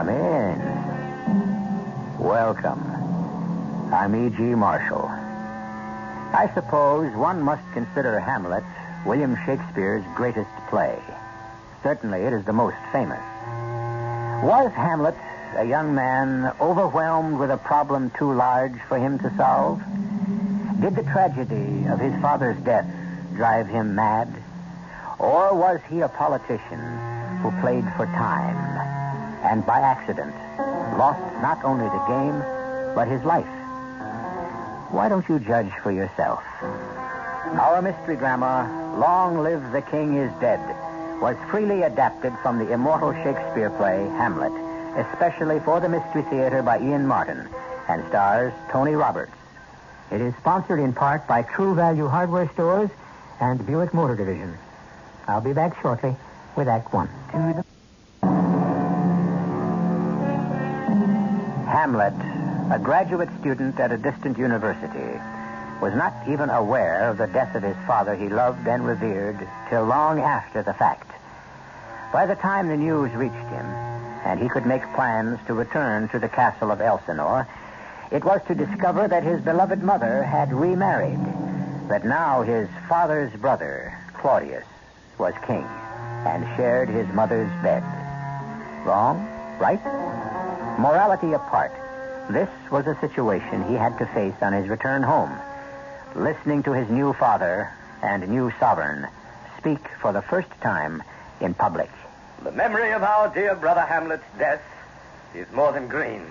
Come in. Welcome. I'm E.G. Marshall. I suppose one must consider Hamlet William Shakespeare's greatest play. Certainly it is the most famous. Was Hamlet, a young man, overwhelmed with a problem too large for him to solve? Did the tragedy of his father's death drive him mad? Or was he a politician who played for time and by accident lost not only the game, but his life? Why don't you judge for yourself? Our mystery drama, Long Live the King is Dead, was freely adapted from the immortal Shakespeare play, Hamlet, especially for the Mystery Theater by Ian Martin, and stars Tony Roberts. It is sponsored in part by True Value Hardware Stores and Buick Motor Division. I'll be back shortly with Act One. Hamlet, a graduate student at a distant university, was not even aware of the death of his father he loved and revered till long after the fact. By the time the news reached him, and he could make plans to return to the castle of Elsinore, it was to discover that his beloved mother had remarried, that now his father's brother, Claudius, was king and shared his mother's bed. Wrong? Right? Morality apart, this was a situation he had to face on his return home, listening to his new father and new sovereign speak for the first time in public. The memory of our dear brother Hamlet's death is more than green.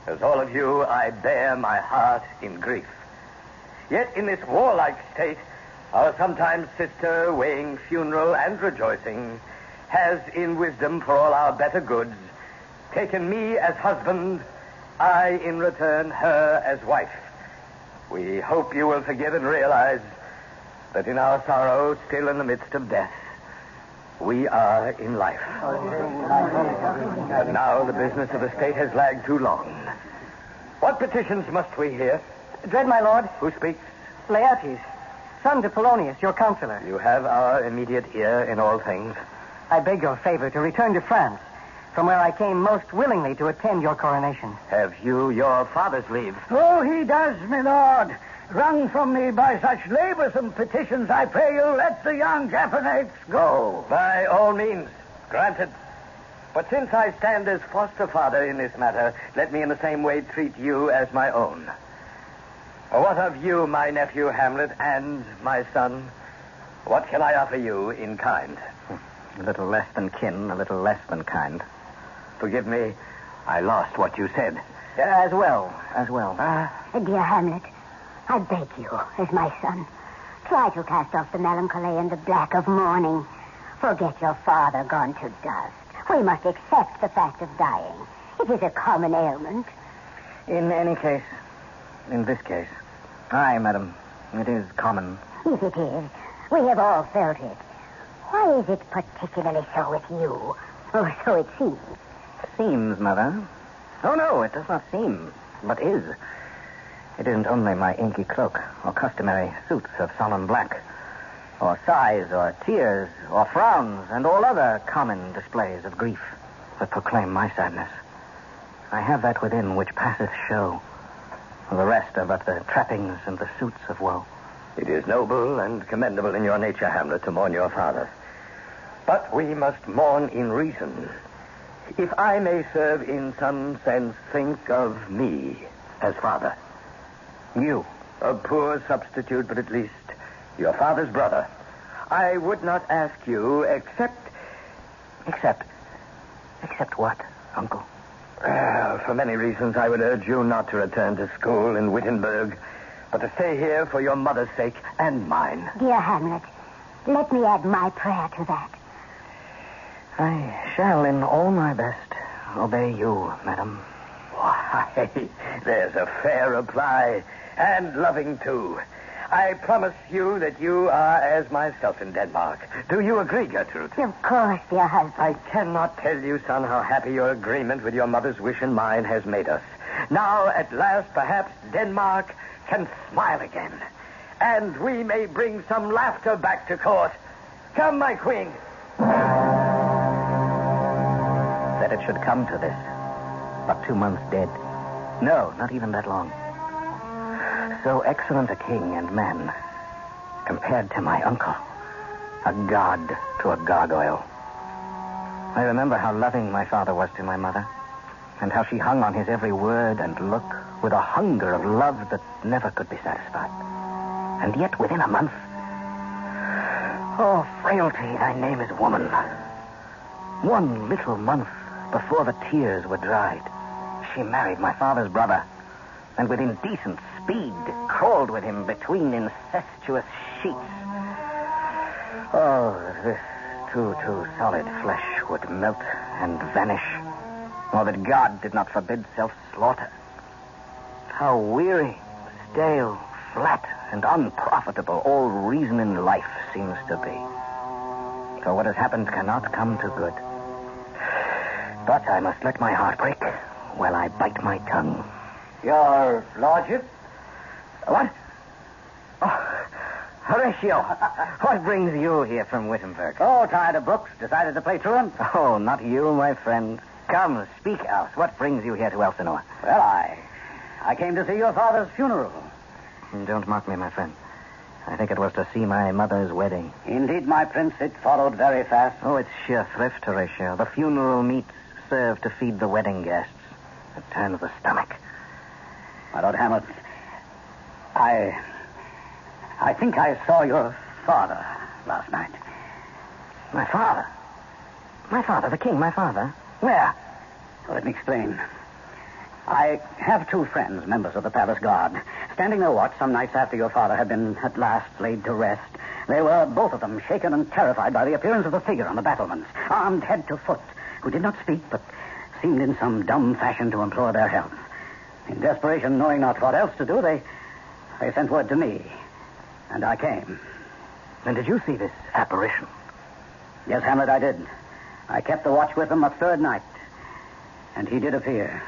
As all of you, I bear my heart in grief. Yet in this warlike state, our sometime sister, weighing funeral and rejoicing, has, in wisdom for all our better goods, taken me as husband, I, in return, her as wife. We hope you will forgive and realize that in our sorrow, still in the midst of death, we are in life. But now the business of the state has lagged too long. What petitions must we hear? Dread, my lord. Who speaks? Laertes, son to Polonius, your counselor. You have our immediate ear in all things. I beg your favor to return to France, from where I came most willingly to attend your coronation. Have you your father's leave? Oh, he does, my lord. Wrung from me by such laborsome petitions, I pray you let the young Japanese go. By all means, granted. But since I stand as foster father in this matter, let me in the same way treat you as my own. What of you, my nephew Hamlet, and my son? What can I offer you in kind? A little less than kin, a little less than kind. Forgive me, I lost what you said. As well. Dear Hamlet, I beg you, as my son, try to cast off the melancholy and the black of mourning. Forget your father gone to dust. We must accept the fact of dying. It is a common ailment. In any case, in this case, aye, madam, it is common. Yes, it is. We have all felt it. Why is it particularly so with you? Or so it seems. Seems, mother? Oh, no, it does not seem, but is. It isn't only my inky cloak or customary suits of solemn black, or sighs or tears or frowns and all other common displays of grief that proclaim my sadness. I have that within which passeth show. The rest are but the trappings and the suits of woe. It is noble and commendable in your nature, Hamlet, to mourn your father. But we must mourn in reason. If I may serve in some sense, think of me as father. You, a poor substitute, but at least your father's brother. I would not ask you except what, Uncle? For many reasons, I would urge you not to return to school in Wittenberg, but to stay here for your mother's sake and mine. Dear Hamlet, let me add my prayer to that. I shall, in all my best, obey you, madam. Why, there's a fair reply, and loving, too. I promise you that you are as myself in Denmark. Do you agree, Gertrude? Of course, dear husband. I cannot tell you, son, how happy your agreement with your mother's wish and mine has made us. Now, at last, perhaps Denmark can smile again, and we may bring some laughter back to court. Come, my queen. That it should come to this. But 2 months dead. No, not even that long. So excellent a king and man, compared to my uncle, a god to a gargoyle. I remember how loving my father was to my mother, and how she hung on his every word and look with a hunger of love that never could be satisfied. And yet within a month... Oh, frailty, thy name is woman. 1 little month before the tears were dried, she married my father's brother, and with indecent speed crawled with him between incestuous sheets. Oh, this too solid flesh would melt and vanish, or that God did not forbid self-slaughter. How weary, stale, flat, and unprofitable all reason in life seems to be. For what has happened cannot come to good. But I must let my heart break while I bite my tongue. Your lordship? What? Oh, Horatio, what brings you here from Wittenberg? Oh, tired of books. Decided to play truant? Oh, not you, my friend. Come, speak out. What brings you here to Elsinore? Well, I came to see your father's funeral. Don't mock me, my friend. I think it was to see my mother's wedding. Indeed, my prince, it followed very fast. Oh, it's sheer thrift, Horatio. The funeral meats serve to feed the wedding guests. It turns the stomach. My Lord Hamlet, I think I saw your father last night. My father? My father, the king, my father? Where? Let me explain. I have 2 friends, members of the palace guard, standing their watch some nights after your father had been at last laid to rest. They were, both of them, shaken and terrified by the appearance of the figure on the battlements, armed head to foot, who did not speak, but seemed in some dumb fashion to implore their help. In desperation, knowing not what else to do, they sent word to me, and I came. And did you see this apparition? Yes, Hamlet, I did. I kept the watch with them a 3rd night, and he did appear.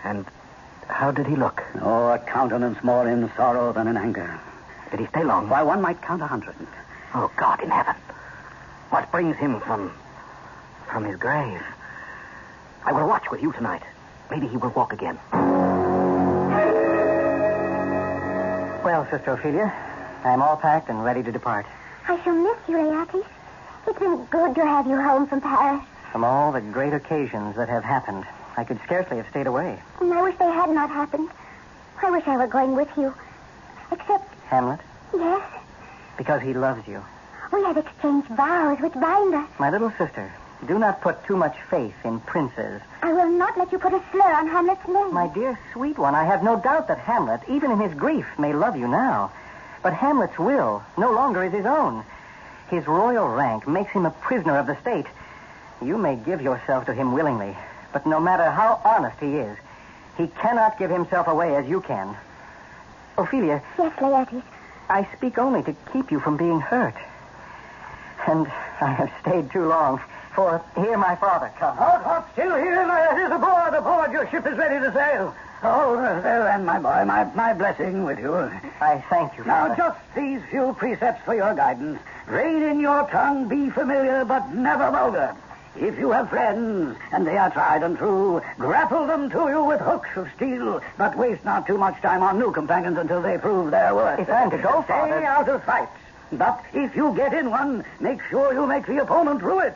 And how did he look? Oh, a countenance more in sorrow than in anger. Did he stay long? Why, one might count 100. Oh, God in heaven. What brings him from his grave? I will watch with you tonight. Maybe he will walk again. Well, Sister Ophelia, I'm all packed and ready to depart. I shall miss you, Laertes. It's been good to have you home from Paris. From all the great occasions that have happened, I could scarcely have stayed away. And I wish they had not happened. I wish I were going with you. Except... Hamlet? Yes? Because he loves you. We have exchanged vows which bind us. My little sister, do not put too much faith in princes. I will not let you put a slur on Hamlet's name. My dear sweet one, I have no doubt that Hamlet, even in his grief, may love you now. But Hamlet's will no longer is his own. His royal rank makes him a prisoner of the state. You may give yourself to him willingly, but no matter how honest he is, he cannot give himself away as you can. Ophelia. Yes, Laertes. I speak only to keep you from being hurt. And I have stayed too long, for here my father comes. Hold still here, Laertes. Aboard. Your ship is ready to sail. Oh, then, my boy, my blessing with you. I thank you, Now, Father. just these few precepts for your guidance. Rein in your tongue, be familiar, but never vulgar. If you have friends, and they are tried and true, grapple them to you with hooks of steel, but waste not too much time on new companions until they prove their worth. If I'm to go, Stay Father... out of fights. But if you get in one, make sure you make the opponent rue it.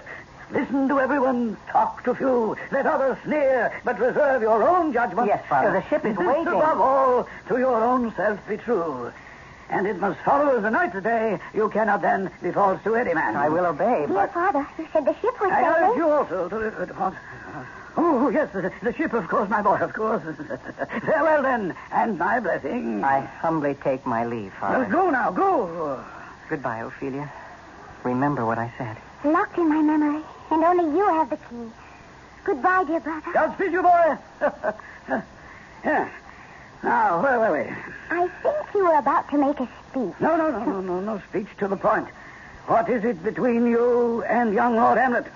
Listen to everyone, talk to few, let others sneer, but reserve your own judgment. Yes, Father, the ship is This, waiting. above all, to your own self be true. And it must follow as the night the day. You cannot then be false to any man. I will obey, Dear but... Father, you said the ship was I urge sailing. you also to what? Oh, yes, the ship, of course, my boy, of course. Farewell, then, and my blessing. I humbly take my leave, Father. Go now, go. Goodbye, Ophelia. Remember what I said. Locked in my memory, and only you have the key. Goodbye, dear brother. Godspeed, you boy. Yeah. Now, where were we? I think you were about to make a speech. No speech, to the point. What is it between you and young Lord Hamlet?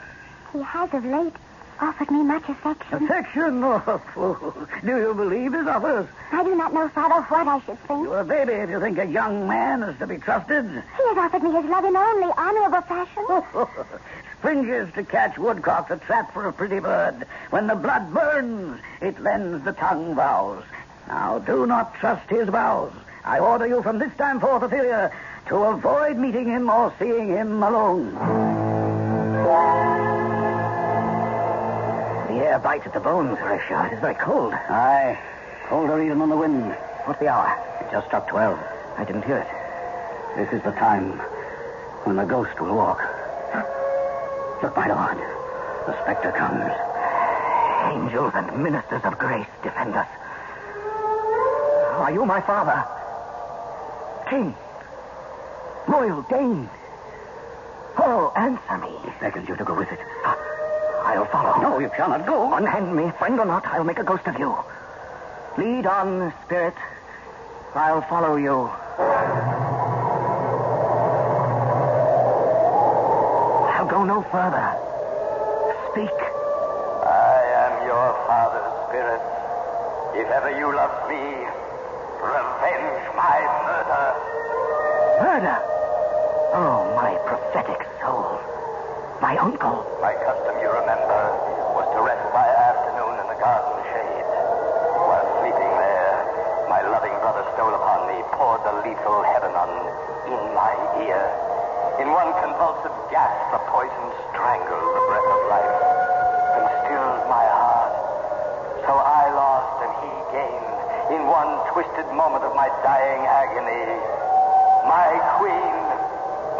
He has of late offered me much affection. Affection? Oh, fool. Do you believe his offers? I do not know, Father, what I should think. You're a baby if you think a young man is to be trusted. He has offered me his love in only honorable fashion. Springes to catch woodcock, the trap for a pretty bird. When the blood burns, it lends the tongue vows. Now, do not trust his vows. I order you from this time forth, Ophelia, to avoid meeting him or seeing him alone. The air bites at the bones, Horatio. It is very cold. Aye, colder even than the wind. What's the hour? It just struck 12. I didn't hear it. This is the time when the ghost will walk. Look, my lord. The spectre comes. Angels and ministers of grace defend us. Are you my father? King. Royal Dane. Oh, answer me. He beckons you to go with it. I'll follow. No, you cannot go. Unhand me, friend or not, I'll make a ghost of you. Lead on, spirit. I'll follow you. I'll go no further. Speak. I am your father's spirit. If ever you loved me, revenge my murder. Murder? Oh, my prophetic soul. My uncle. My custom, you remember, was to rest by afternoon in the garden shade. While sleeping there, my loving brother stole upon me, poured the lethal heavenon in my ear. In one convulsive gasp, the poison strangled the breath of life and stilled my heart. So I lost and he gained in one twisted moment of my dying agony. My queen,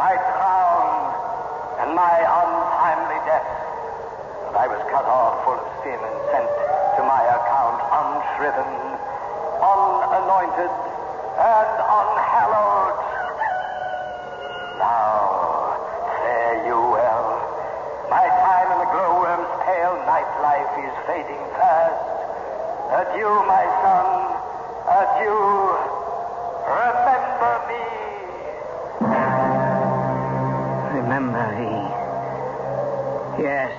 my crown, and my untimely death. And I was cut off full of sin and sent to my account unshriven, unanointed, and unhallowed. Now, fare you well. My time in the glowworm's pale nightlife is fading fast. Adieu, my son. Adieu. Remember me. Remember thee. Yes.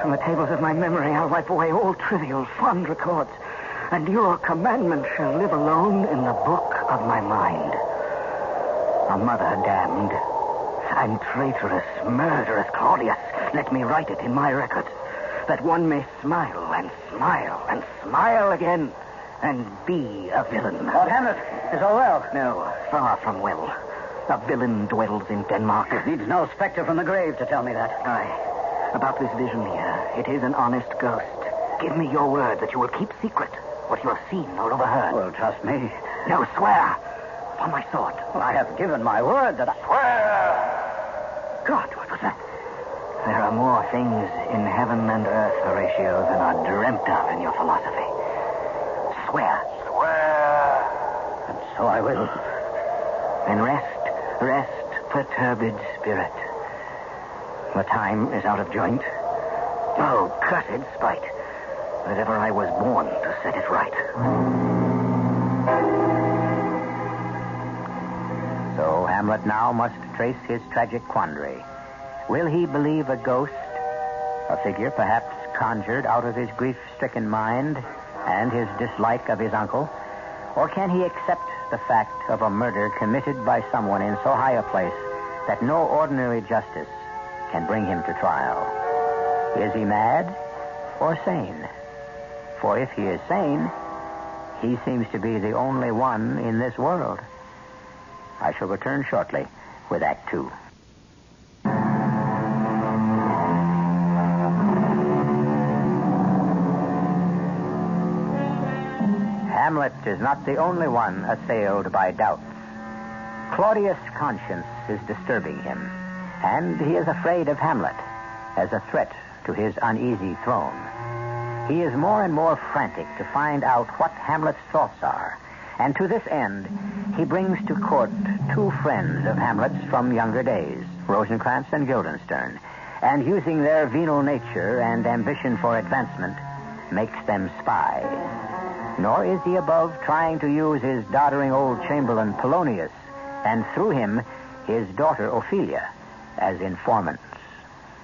From the tables of my memory, I'll wipe away all trivial, fond records. And your commandment shall live alone in the book of my mind. A mother damned. And traitorous, murderous Claudius. Let me write it in my records. That one may smile and smile and smile again. And be a villain. Lord Hamlet, is all well? No, far from well. A villain dwells in Denmark. It needs no spectre from the grave to tell me that. Aye. About this vision here, it is an honest ghost. Give me your word that you will keep secret what you have seen or overheard. Well, trust me. No, swear. Upon my sword. Well, I have given my word that I... Swear! God, what was that? There are more things in heaven and earth, Horatio, than are dreamt of in your philosophy. Swear. Swear! And so I will. Then rest, perturbed spirit. The time is out of joint. Oh, cursed spite, that ever I was born to set it right. So Hamlet now must trace his tragic quandary. Will he believe a ghost, a figure perhaps conjured out of his grief-stricken mind and his dislike of his uncle? Or can he accept the fact of a murder committed by someone in so high a place that no ordinary justice can bring him to trial? Is he mad or sane? For if he is sane, he seems to be the only one in this world. I shall return shortly with Act 2. Hamlet is not the only one assailed by doubts. Claudius' conscience is disturbing him, and he is afraid of Hamlet as a threat to his uneasy throne. He is more and more frantic to find out what Hamlet's thoughts are, and to this end, he brings to court two friends of Hamlet's from younger days, Rosencrantz and Guildenstern, and using their venal nature and ambition for advancement, makes them spies. Nor is he above trying to use his doddering old chamberlain Polonius, and through him, his daughter Ophelia, as informants.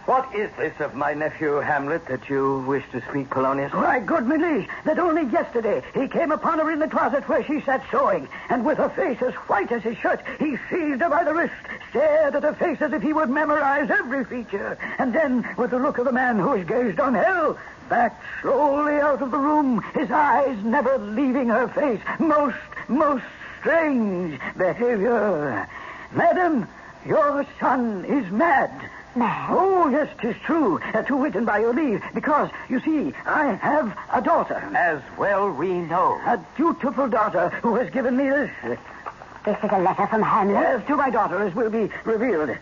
What is this of my nephew Hamlet that you wish to speak, Polonius? Why, good me liege, that only yesterday he came upon her in the closet where she sat sewing, and with her face as white as his shirt, he seized her by the wrist, stared at her face as if he would memorize every feature, and then, with the look of a man who has gazed on hell, backed slowly out of the room, his eyes never leaving her face. Most strange behavior. Madam, your son is mad. Mad? Oh, yes, 'tis true. To wit and by your leave, because, you see, I have a daughter. As well we know. A dutiful daughter who has given me this. This is a letter from Hamlet? Yes, to my daughter, as will be revealed.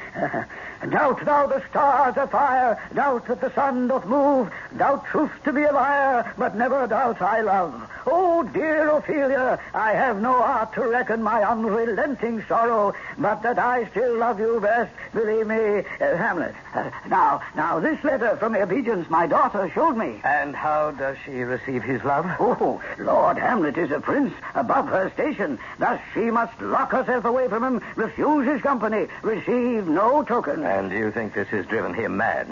Doubt thou the stars afire, doubt that the sun doth move, doubt truth to be a liar, but never doubt thy love. Oh, dear Ophelia, I have no art to reckon my unrelenting sorrow, but that I still love you best, believe me, Hamlet. Now, this letter from obedience my daughter showed me. And how does she receive his love? Oh, Lord Hamlet is a prince above her station. Thus she must lock herself away from him, refuse his company, receive no token. And do you think this has driven him mad,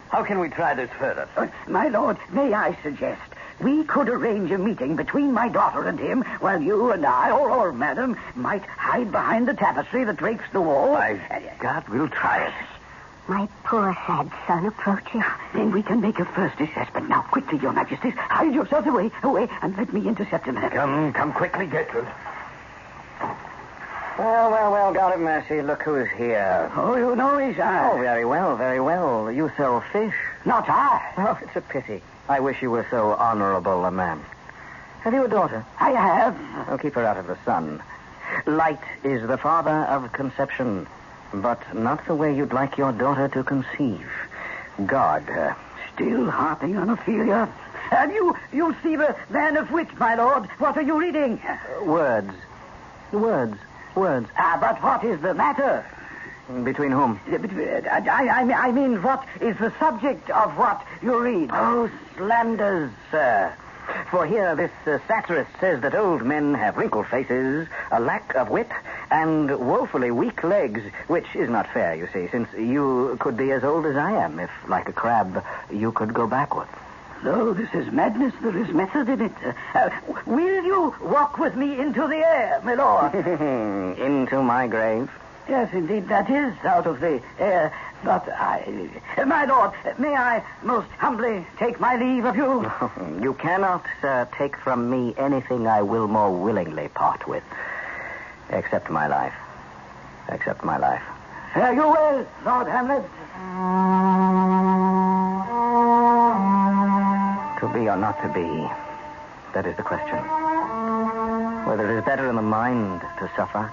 How can we try this further? My lord, may I suggest we could arrange a meeting between my daughter and him, while you and I, or madam, might hide behind the tapestry that drapes the wall. By God, we'll try it. My poor sad son approaches. Then we can make a first assessment. Now, quickly, your majesties, hide yourselves away, and let me intercept him. Come quickly, Gertrude. Well, God have mercy. Look who's here. Oh, you know he's I. Oh, very well. You sell fish? Not I. Oh, it's a pity. I wish you were so honorable a man. Have you a daughter? I have. Oh, keep her out of the sun. Light is the father of conception, but not the way you'd like your daughter to conceive. Guard her. Still harping on Ophelia. And you see the man of wit, my lord. What are you reading? Words. But what is the matter? Between whom? I mean, what is the subject of what you read? Oh, slanders, sir. For here this satirist says that old men have wrinkled faces, a lack of wit, and woefully weak legs, which is not fair, you see, since you could be as old as I am if, like a crab, you could go backwards. Though this is madness, there is method in it. Will you walk with me into the air, my lord? Into my grave? Yes, indeed, that is out of the air. But my lord, may I most humbly take my leave of you? You cannot, sir, take from me anything I will more willingly part with. Except my life. Fare you well, Lord Hamlet. To be or not to be, that is the question. Whether it is better in the mind to suffer,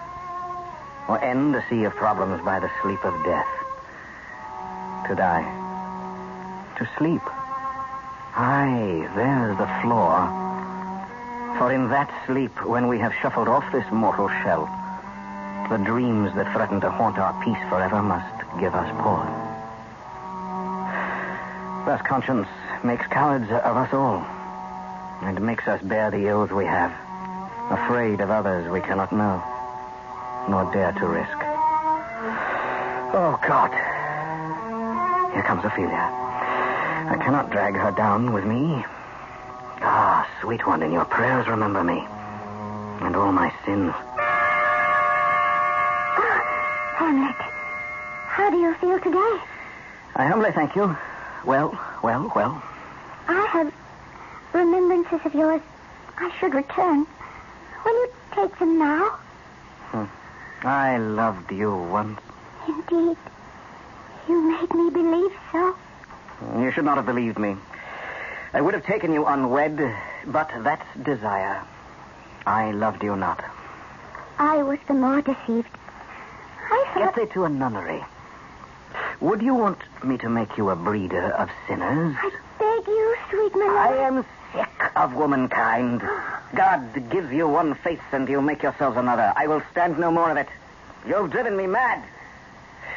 or end a sea of problems by the sleep of death. To die. To sleep. Aye, there's the flaw. For in that sleep, when we have shuffled off this mortal shell, the dreams that threaten to haunt our peace forever must give us pause. Thus conscience makes cowards of us all, and makes us bear the ills we have, afraid of others we cannot know, nor dare to risk. Oh, God. Here comes Ophelia. I cannot drag her down with me. Ah, sweet one, in your prayers remember me, and all my sins. Hamlet, how do you feel today? I humbly thank you. Well. I have remembrances of yours I should return. Will you take them now? I loved you once. Indeed. You made me believe so. You should not have believed me. I would have taken you unwed, but that's desire. I loved you not. I was the more deceived. I thought... Get thee to a nunnery. Would you want me to make you a breeder of sinners? I beg you, sweet my lord. I am sick of womankind. God gives you one face and you make yourselves another. I will stand no more of it. You've driven me mad.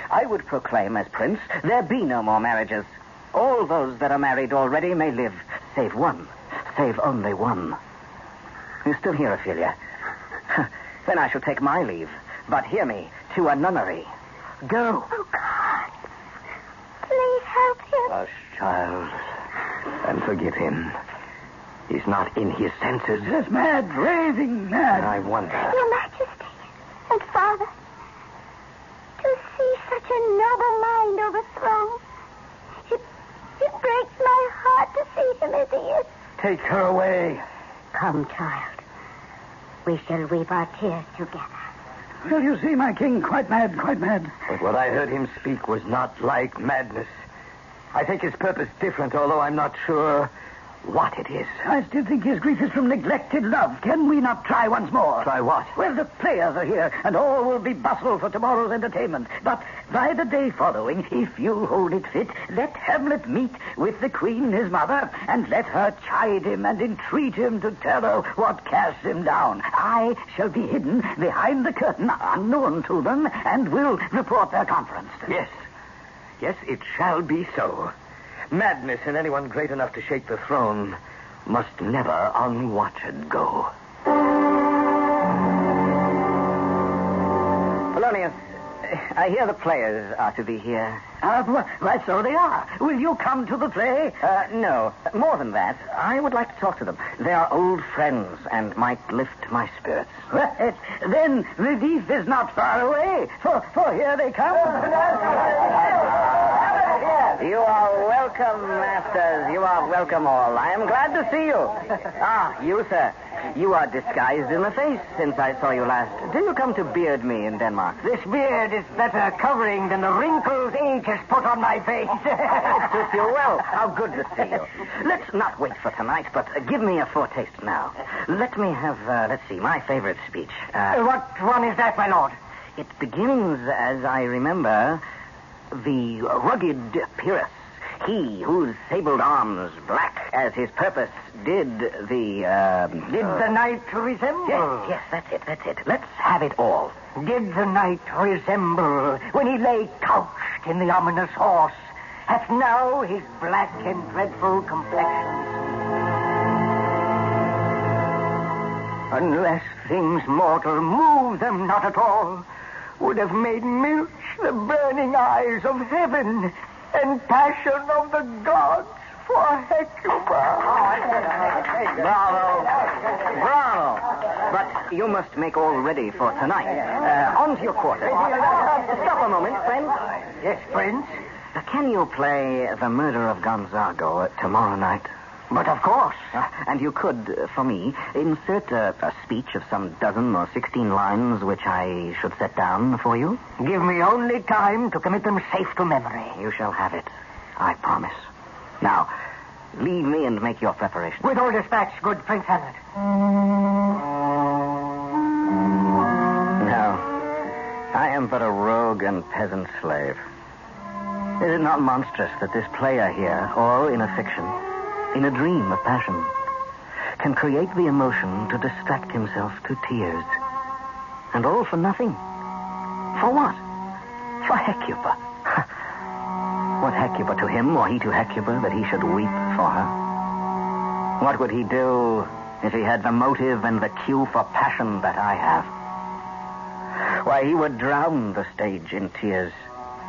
I would proclaim as prince, there be no more marriages. All those that are married already may live, save one, save only one. You still here, Ophelia? Then I shall take my leave. But hear me, to a nunnery. Go. Oh, God. Hush, child, and forgive him. He's not in his senses. Just mad, raving mad. I wonder. Your Majesty and Father, to see such a noble mind overthrown, it breaks my heart to see him as he is. Take her away. Come, child. We shall weep our tears together. Well, you see, my king, quite mad, quite mad. But what I heard him speak was not like madness. I think his purpose different, although I'm not sure what it is. I still think his grief is from neglected love. Can we not try once more? Try what? Well, the players are here, and all will be bustle for tomorrow's entertainment. But by the day following, if you hold it fit, let Hamlet meet with the queen, his mother, and let her chide him and entreat him to tell her what casts him down. I shall be hidden behind the curtain, unknown to them, and will report their conference. Yes. Yes, it shall be so. Madness in anyone great enough to shake the throne must never unwatched go. Polonius, I hear the players are to be here. Why, so they are. Will you come to the play? No. More than that, I would like to talk to them. They are old friends and might lift my spirits. Well, then relief is not far away, for here they come. You are welcome, masters. You are welcome all. I am glad to see you. You, sir. You are disguised in the face since I saw you last. Did you come to beard me in Denmark? This beard is better covering than the wrinkles age has put on my face. It suits you well. How good to see you. Let's not wait for tonight, but give me a foretaste now. Let me have, my favorite speech. What one is that, my lord? It begins, as I remember, the rugged Pyrrhus, he whose sabled arms, black as his purpose, did the night resemble? Yes, that's it. Let's have it all. Did the night resemble when he lay couched in the ominous horse, hath now his black and dreadful complexion. Unless things mortal move them not at all, would have made milch the burning eyes of heaven and passion of the gods for Hecuba. Bravo. But you must make all ready for tonight. On to your quarters. Stop a moment, friend. Yes, Prince? Can you play The Murder of Gonzago tomorrow night? But of course. And you could, for me, insert a speech of some 12 or 16 lines which I should set down for you. Give me only time to commit them safe to memory. You shall have it. I promise. Now, leave me and make your preparations. With all dispatch, good Prince Hamlet. No. I am but a rogue and peasant slave. Is it not monstrous that this player here, all in a fiction, in a dream of passion, can create the emotion to distract himself to tears? And all for nothing. For what? For Hecuba. What Hecuba to him, or he to Hecuba, that he should weep for her? What would he do if he had the motive and the cue for passion that I have? Why, he would drown the stage in tears,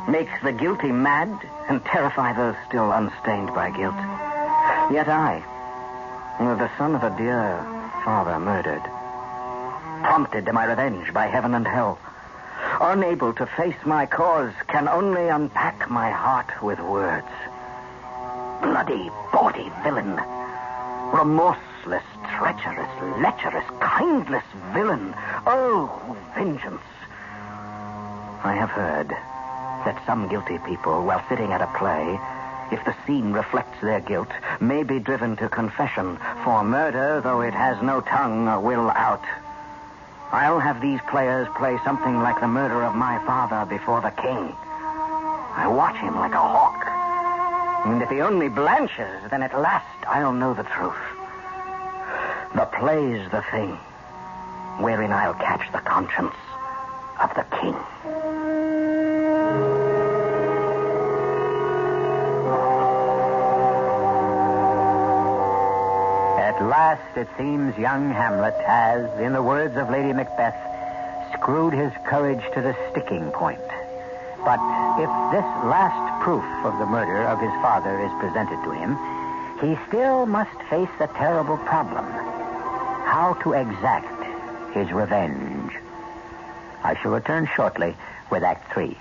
make the guilty mad, and terrify those still unstained by guilt. Yet I, the son of a dear father murdered, prompted to my revenge by heaven and hell, unable to face my cause, can only unpack my heart with words. Bloody, bawdy villain, remorseless, treacherous, lecherous, kindless villain, oh, vengeance. I have heard that some guilty people, while sitting at a play, if the scene reflects their guilt, may be driven to confession, for murder, though it has no tongue, will out. I'll have these players play something like the murder of my father before the king. I watch him like a hawk. And if he only blanches, then at last I'll know the truth. The play's the thing wherein I'll catch the conscience of the king. At last, it seems, young Hamlet has, in the words of Lady Macbeth, screwed his courage to the sticking point. But if this last proof of the murder of his father is presented to him, he still must face a terrible problem: how to exact his revenge. I shall return shortly with Act 3.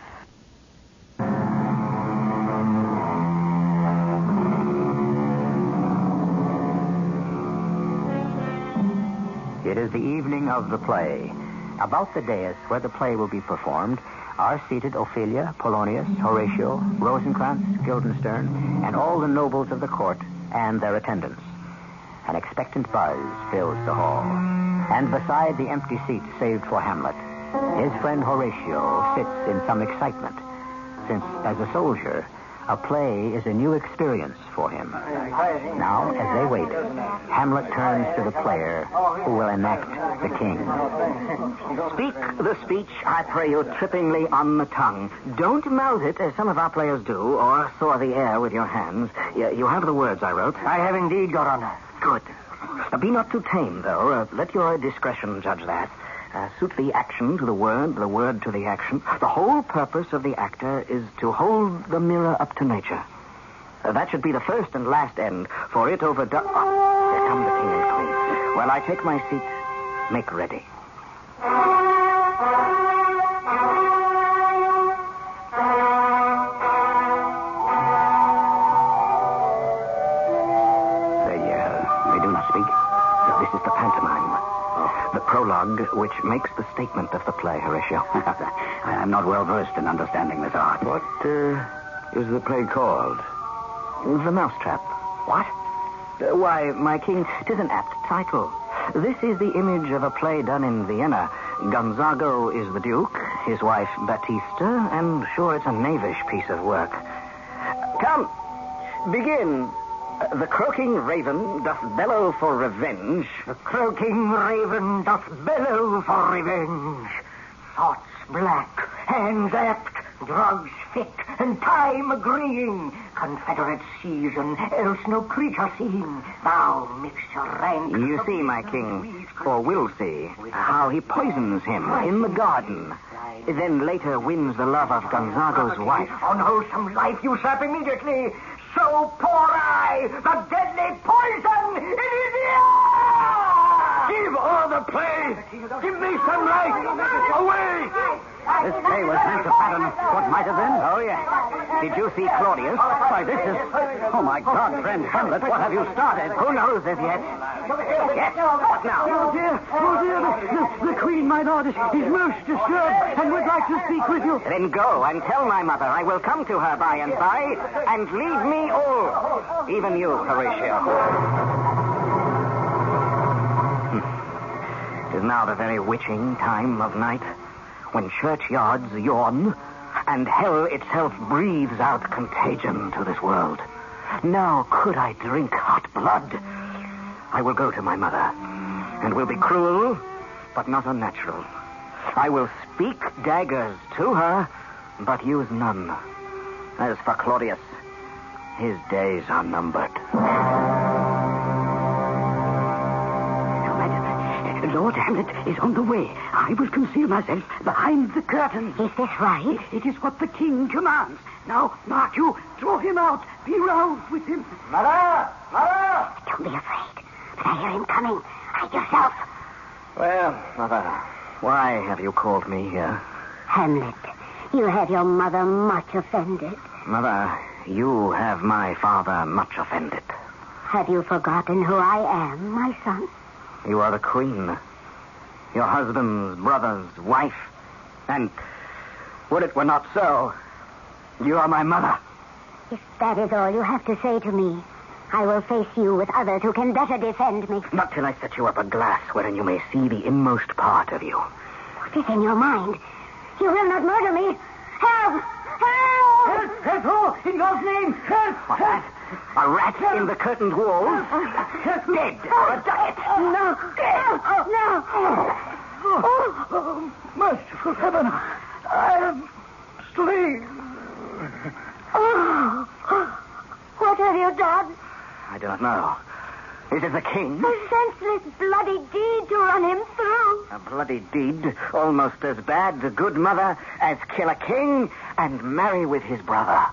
It is the evening of the play. About the dais where the play will be performed are seated Ophelia, Polonius, Horatio, Rosencrantz, Guildenstern, and all the nobles of the court and their attendants. An expectant buzz fills the hall. And beside the empty seats saved for Hamlet, his friend Horatio sits in some excitement, since, as a soldier, a play is a new experience for him. Now, as they wait, Hamlet turns to the player who will enact the king. Speak the speech, I pray you, trippingly on the tongue. Don't mouth it, as some of our players do, or saw the air with your hands. You have the words I wrote. I have indeed, Your Honor. Good. Be not too tame, though. Let your discretion judge that. Suit the action to the word to the action. The whole purpose of the actor is to hold the mirror up to nature. That should be the first and last end, for it overdoes... Here come the king and queen. While I take my seat, make ready. They do not speak. This is the pantomime. The prologue, which makes the statement of the play, Horatio. I am not well versed in understanding this art. What is the play called? The Mousetrap. What? Why, my king, 'tis an apt title. This is the image of a play done in Vienna. Gonzago is the duke, his wife Batista, and sure it's a knavish piece of work. Come, begin. The croaking raven doth bellow for revenge. The croaking raven doth bellow for revenge. Thoughts black, hands apt, drugs fit, and time agreeing. Confederate season, else no creature seen. Thou mixture rank. You see, my king, or will see, how he poisons him in the garden. Then later wins the love of Gonzago's wife. Unwholesome life you sap immediately. So pour I the deadly poison in his ear! Give all the play! Give me some light! Away! This play was meant to pattern what might have been. Oh, yes. Did you see Claudius? Why, this is... Oh, my God, friend Hamlet, what have you started? Who knows as yet? Yes, what now? Oh, dear, the Queen, my lord, is most disturbed and would like to speak with you. Then go and tell my mother I will come to her by and by, and leave me all, even you, Horatio. It is now the very witching time of night, when churchyards yawn, and hell itself breathes out contagion to this world. Now could I drink hot blood, I will go to my mother, and will be cruel, but not unnatural. I will speak daggers to her, but use none. As for Claudius, his days are numbered. Lord Hamlet is on the way. I will conceal myself behind the curtain. Is this right? It is what the king commands. Now, mark you, throw him out. Be round with him. Mother! Mother! Don't be afraid. But I hear him coming. Hide yourself. Well, mother, why have you called me here? Hamlet, you have your mother much offended. Mother, you have my father much offended. Have you forgotten who I am, my son? You are the queen, your husband's brother's wife, and would it were not so, you are my mother. If that is all you have to say to me, I will face you with others who can better defend me. Not till I set you up a glass wherein you may see the inmost part of you. What is in your mind? You will not murder me. Help! Help! Help! Who? In God's name, help! What's that? A rat in the curtained walls? Dead or a ducat? No! No! Oh, merciful heaven, I am slain. Oh, what have you done? I don't know. Is it the king? A senseless, bloody deed to run him through. A bloody deed, almost as bad, the good mother, as kill a king and marry with his brother.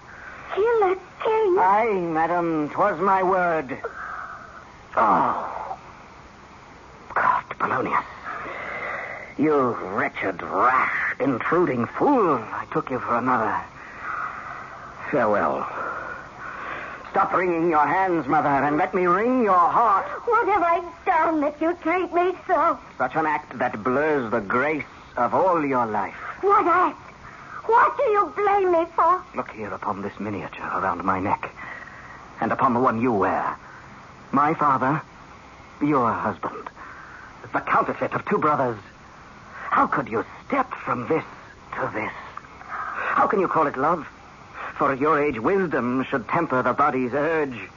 Kill a king? Aye, madam, 'twas my word. Oh. God, Polonius. You wretched, rash, intruding fool. I took you for another. Farewell. Stop wringing your hands, mother, and let me wring your heart. What have I done that you treat me so? Such an act that blurs the grace of all your life. What act? What do you blame me for? Look here upon this miniature around my neck, and upon the one you wear. My father, your husband, the counterfeit of two brothers. How could you step from this to this? How can you call it love? For at your age, wisdom should temper the body's urge.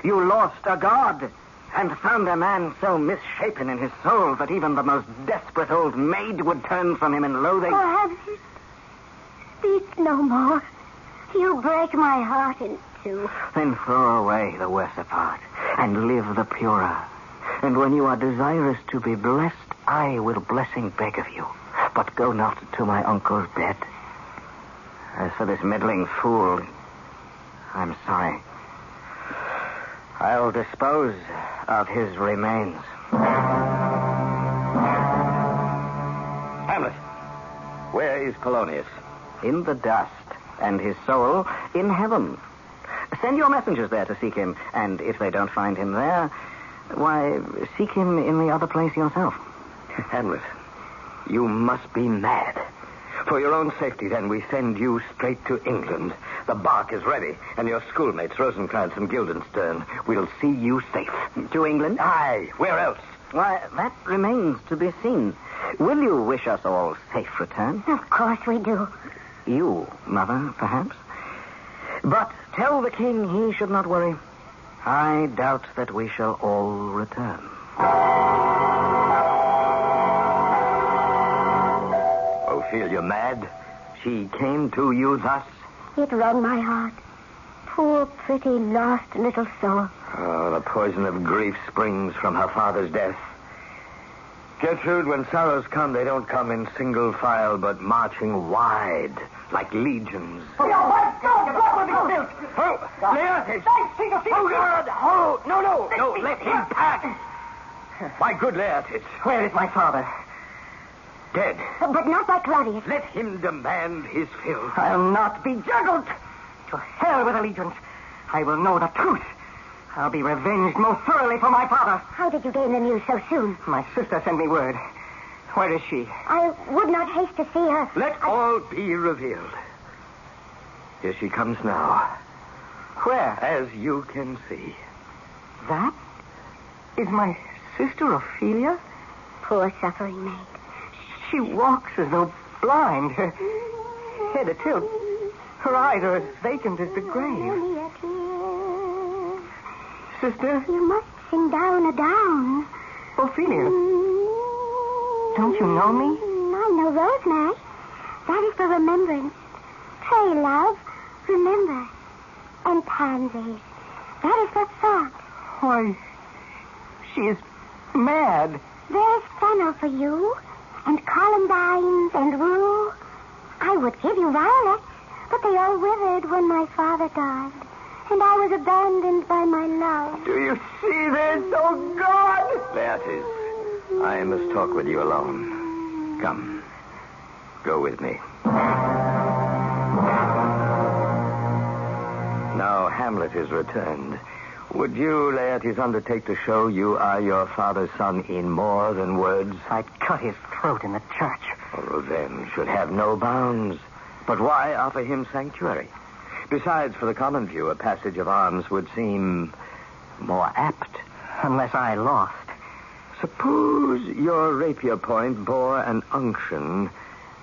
You lost a god and found a man so misshapen in his soul that even the most desperate old maid would turn from him in loathing. Oh, Hamlet, speak no more. You break my heart in two. Then throw away the worser part and live the purer. And when you are desirous to be blessed, I will blessing beg of you. But go not to my uncle's bed. As for this meddling fool, I'm sorry. I'll dispose of his remains. Hamlet, where is Polonius? In the dust, and his soul in heaven. Send your messengers there to seek him, and if they don't find him there, why, seek him in the other place yourself. Hamlet, you must be mad. For your own safety, then, we send you straight to England. The bark is ready, and your schoolmates, Rosencrantz and Guildenstern, will see you safe. To England? Aye, where else? Why, that remains to be seen. Will you wish us all safe return? Of course we do. You, mother, perhaps? But tell the king he should not worry. I doubt that we shall all return. Ophelia mad? She came to you thus? It wrung my heart. Poor, pretty, lost little soul. Oh, the poison of grief springs from her father's death. Gertrude, when sorrows come, they don't come in single file, but marching wide, like legions. Oh, my God! What will be built? Oh, Laertes! Oh, God! Oh, no, let him pass! My good Laertes. Where is my father? Dead. But not by Claudius. Let him demand his fill. I'll not be juggled. To hell with allegiance. I will know the truth. I'll be revenged most thoroughly for my father. How did you gain the news so soon? My sister sent me word. Where is she? I would not haste to see her. Let all be revealed. Here she comes now. Where? As you can see. That is my sister Ophelia? Poor suffering maid. She walks as though blind, her head atilt. Her eyes are as vacant as the grave. Only a tear. Sister? You must sing down a down. Ophelia, don't you know me? I know rosemary. That is for remembrance. Pray, love, remember. And pansies. That is for thought. Why, she is mad. There's fennel for you. And columbines and rue. I would give you violets, but they all withered when my father died. And I was abandoned by my love. Do you see this? Oh, God! Laertes, I must talk with you alone. Come. Go with me. Now Hamlet is returned. Would you, Laertes, undertake to show you are your father's son in more than words? I'd cut his throat in the church. Revenge should have no bounds. But why offer him sanctuary? Besides, for the common view, a passage of arms would seem more apt. Unless I lost. Suppose your rapier point bore an unction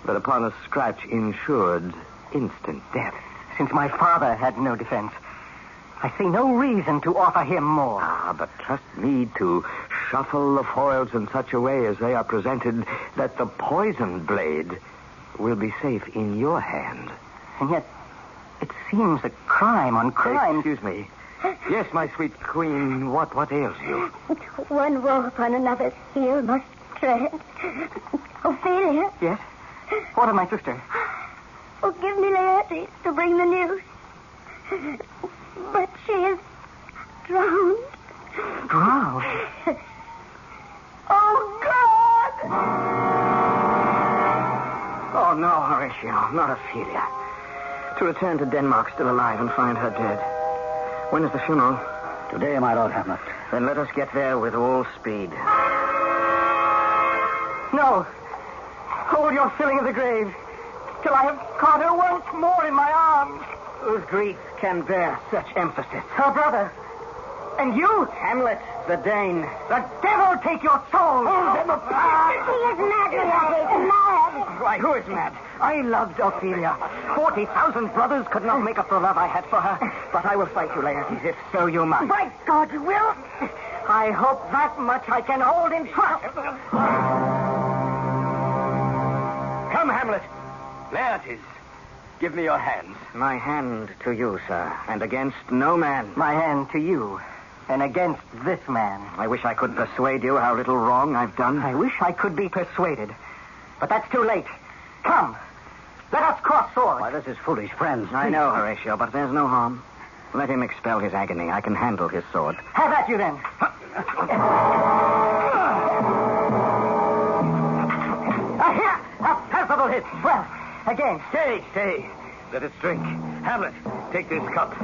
that upon a scratch ensured instant death. Since my father had no defense, I see no reason to offer him more. But trust me to shuffle the foils in such a way as they are presented that the poisoned blade will be safe in your hand. And yet, it seems a crime on crime. Excuse me. Yes, my sweet queen. What ails you? One wolf on another's heel must tread. Ophelia. Yes? What of my sister? Oh, give me Laertes to bring the news. But she is drowned. Drowned? Oh, God! Oh, no, Horatio, not Ophelia. To return to Denmark still alive and find her dead. When is the funeral? Today, my Lord Hamlet. Then let us get there with all speed. No. Hold your filling of the grave till I have caught her once more in my arms. Whose grief can bear such emphasis? Her brother. And you? Hamlet, the Dane. The devil take your soul. He is mad, Laertes, mad. Why, who is mad? I loved Ophelia. 40,000 brothers could not make up the love I had for her. But I will fight you, Laertes, if so you must. By God, you will. I hope that much I can hold in trust. Come, Hamlet. Laertes, give me your hands. My hand to you, sir, and against no man. My hand to you, and against this man. I wish I could persuade you how little wrong I've done. I wish I could be persuaded. But that's too late. Come, let us cross swords. Why, this is foolish, friends. I know, Horatio, but there's no harm. Let him expel his agony. I can handle his sword. Have at you, then. Here, a palpable hit. Well, again. Stay. Let us drink. Hamlet, take this cup.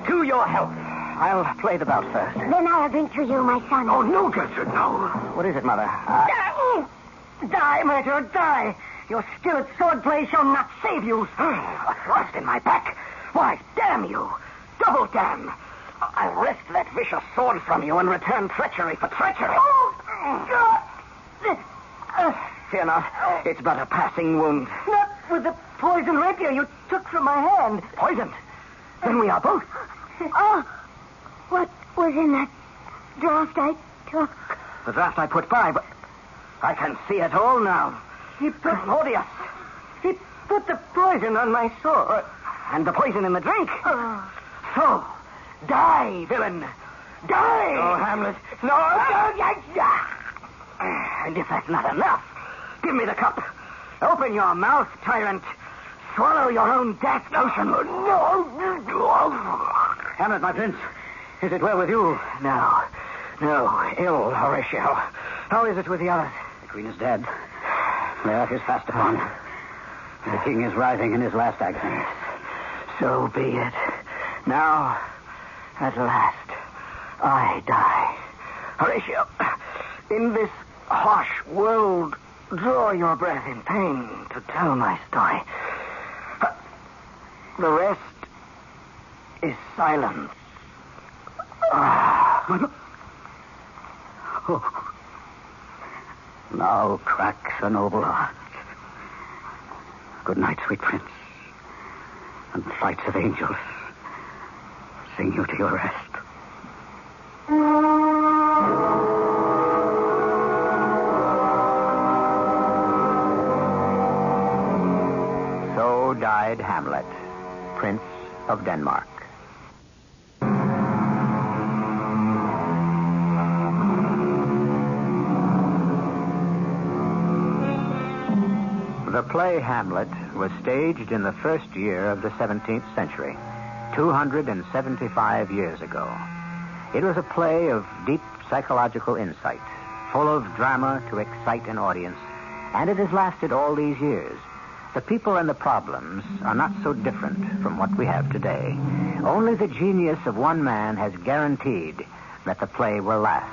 To your health. I'll play the bout first. Then I'll drink to you, my son. Oh, no, Gertrude, no. What is it, Mother? Die, Myrtle, die. Your skill at swordplay shall not save you. A thrust in my back. Why, damn you. Double damn. I'll wrest that vicious sword from you and return treachery for treachery. Fear not. It's but a passing wound. Not with the poison rapier you took from my hand. Poisoned? Then we are both. Oh, what was in that draught I took? The draft I put by, but I can see it all now. He put Claudius. He put the poison on my sword. And the poison in the drink. Oh. So, die, villain. Die. No, Hamlet. No. And if that's not enough, give me the cup. Open your mouth, tyrant. Swallow your own death potion. No. Hamlet, my prince, is it well with you? No. Ill, Horatio. How is it with the others? The queen is dead. Laertes is fast upon. The king is writhing in his last agony. So be it. Now, at last, I die. Horatio, in this harsh world, draw your breath in pain to tell my story. The rest is silence. Oh. Now cracks a noble heart. Good night, sweet prince. And flights of angels sing you to your rest. So died Hamlet, Prince of Denmark. The play Hamlet was staged in the first year of the 17th century, 275 years ago. It was a play of deep psychological insight, full of drama to excite an audience, and it has lasted all these years. The people and the problems are not so different from what we have today. Only the genius of one man has guaranteed that the play will last,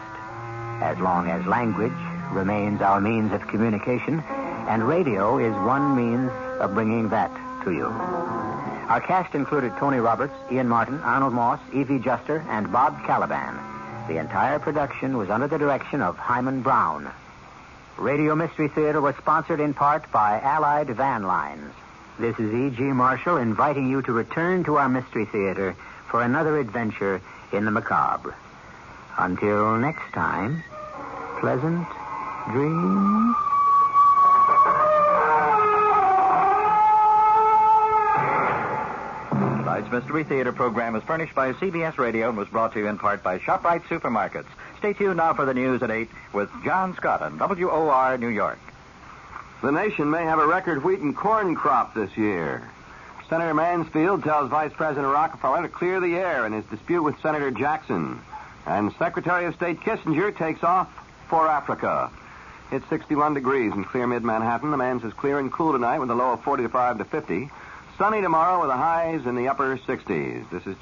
as long as language remains our means of communication, and radio is one means of bringing that to you. Our cast included Tony Roberts, Ian Martin, Arnold Moss, Evie Juster, and Bob Caliban. The entire production was under the direction of Hyman Brown. Radio Mystery Theater was sponsored in part by Allied Van Lines. This is E.G. Marshall inviting you to return to our Mystery Theater for another adventure in the macabre. Until next time, pleasant dreams. tonight's Mystery Theater program is furnished by CBS Radio and was brought to you in part by ShopRite Supermarkets. Stay tuned now for the news at 8 with John Scott on WOR New York. The nation may have a record wheat and corn crop this year. Senator Mansfield tells Vice President Rockefeller to clear the air in his dispute with Senator Jackson. And Secretary of State Kissinger takes off for Africa. It's 61 degrees in clear mid-Manhattan. The man says clear and cool tonight with a low of 45 to 50. Sunny tomorrow with the highs in the upper 60s. This is...